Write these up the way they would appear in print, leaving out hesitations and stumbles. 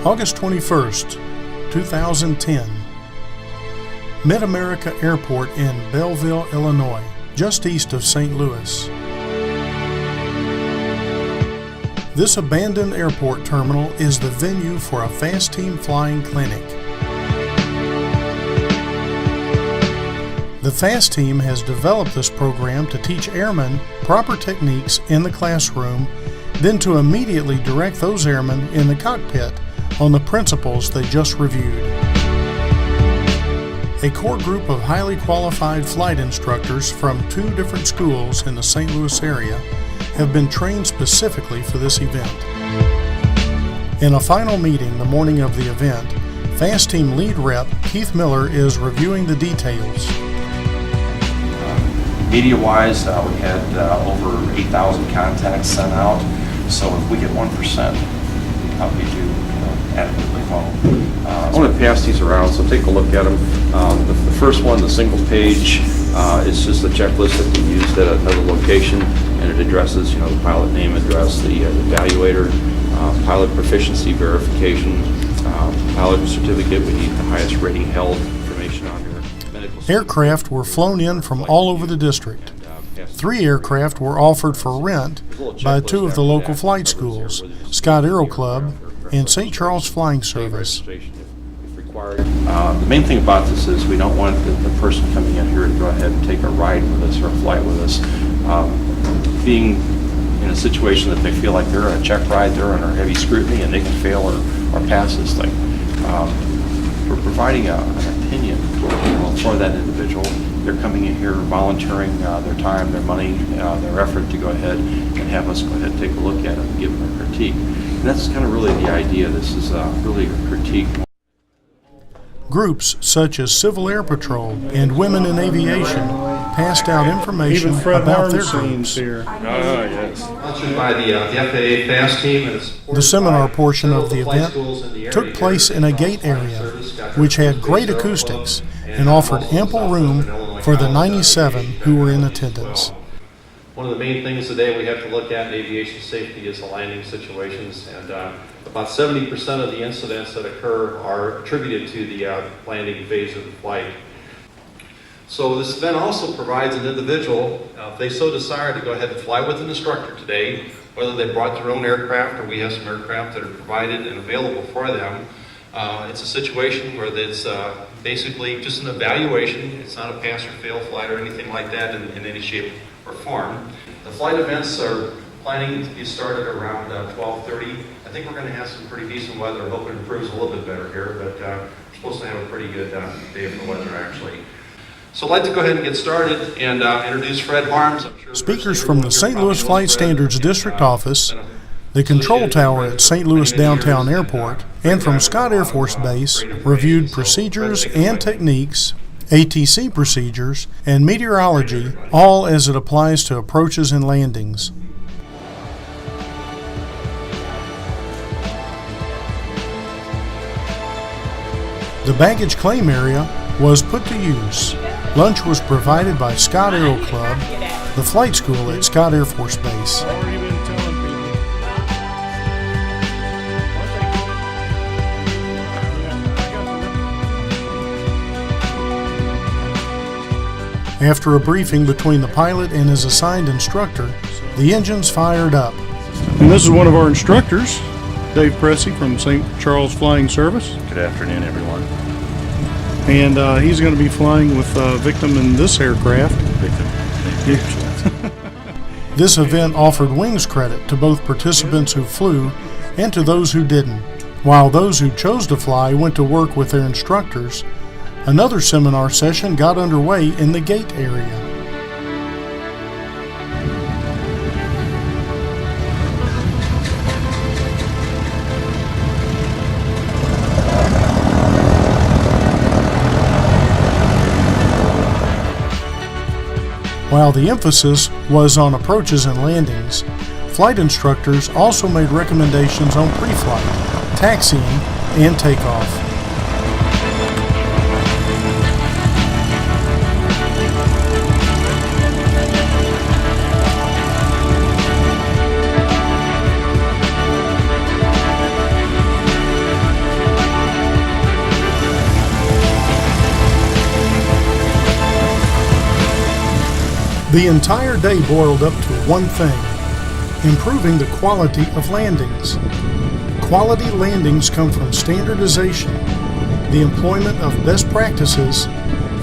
August 21st, 2010. Mid-America Airport in Belleville, Illinois, just east of St. Louis. This abandoned airport terminal is the venue for a fast team flying clinic. The FAST team has developed this program to teach airmen proper techniques in the classroom, then to immediately direct those airmen in the cockpit on the principles they just reviewed. A core group of highly qualified flight instructors from 2 different schools in the St. Louis area have been trained specifically for this event. In a final meeting the morning of the event, FAST team lead rep Keith Miller is reviewing the details. Media-wise, we had over 8,000 contacts sent out, so if we get 1%, we do adequately well. I want to pass these around, so take a look at them. The first one, the single page, is just a checklist that we used at another location, and it addresses, the pilot name, address, the evaluator, pilot proficiency verification, pilot certificate. We need the highest rating held, information on your medical. Aircraft were flown in from all over the district. 3 aircraft were offered for rent by 2 of the local flight schools, Scott Aero Club and St. Charles Flying Service. The main thing about this is we don't want the person coming in here to go ahead and take a ride with us or a flight with us. Being in a situation that they feel like they're on a check ride, they're under heavy scrutiny and they can fail or pass this thing. We're providing an opinion for that individual. They're coming in here volunteering their time, their money, their effort to go ahead and have us go ahead and take a look at it and give them a critique. And that's kind of really the idea. This is really a critique. Groups such as Civil Air Patrol and Women in Aviation passed out information about their groups. Yes. Sponsored by the FAA FAST team. And the seminar portion of the event took place in a gate area, which had great acoustics and offered ample room for the 97 who were in attendance. One of the main things today we have to look at in aviation safety is the landing situations, and about 70% of the incidents that occur are attributed to the landing phase of the flight. So this event also provides an individual, if they so desire, to go ahead and fly with an instructor today, whether they brought their own aircraft or we have some aircraft that are provided and available for them. It's a situation where it's basically just an evaluation. It's not a pass or fail flight or anything like that in any shape or form. The flight events are planning to be started around 12:30. I think we're going to have some pretty decent weather. I hope it improves a little bit better here, but we're supposed to have a pretty good day for the weather actually. So I'd like to go ahead and get started and introduce Fred Harms. Speakers from the St. Louis Flight Standards District Office, the control tower at St. Louis Downtown Airport, and from Scott Air Force Base reviewed procedures and techniques, ATC procedures, and meteorology, all as it applies to approaches and landings. The baggage claim area was put to use. Lunch was provided by Scott Aero Club, the flight school at Scott Air Force Base. After a briefing between the pilot and his assigned instructor, the engines fired up. And this is one of our instructors, Dave Pressey from St. Charles Flying Service. Good afternoon, everyone. And he's going to be flying with Victim in this aircraft. This event offered wings credit to both participants who flew and to those who didn't. While those who chose to fly went to work with their instructors, another seminar session got underway in the gate area. While the emphasis was on approaches and landings, flight instructors also made recommendations on pre-flight, taxiing, and takeoff. The entire day boiled up to one thing: improving the quality of landings. Quality landings come from standardization, the employment of best practices,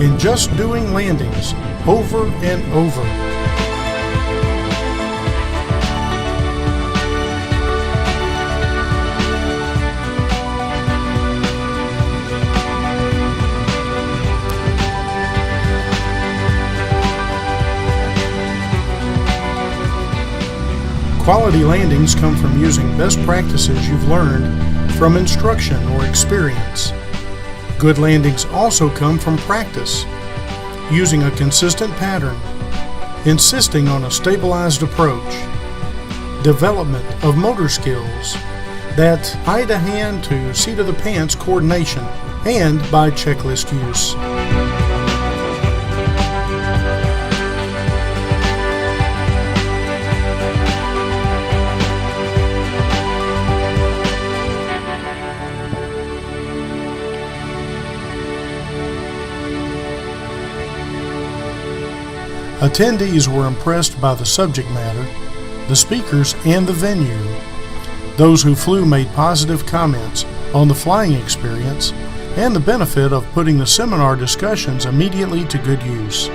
and just doing landings over and over. Quality landings come from using best practices you've learned from instruction or experience. Good landings also come from practice, using a consistent pattern, insisting on a stabilized approach, development of motor skills, that eye-to-hand to seat-of-the-pants coordination, and by checklist use. Attendees were impressed by the subject matter, the speakers, and the venue. Those who flew made positive comments on the flying experience and the benefit of putting the seminar discussions immediately to good use.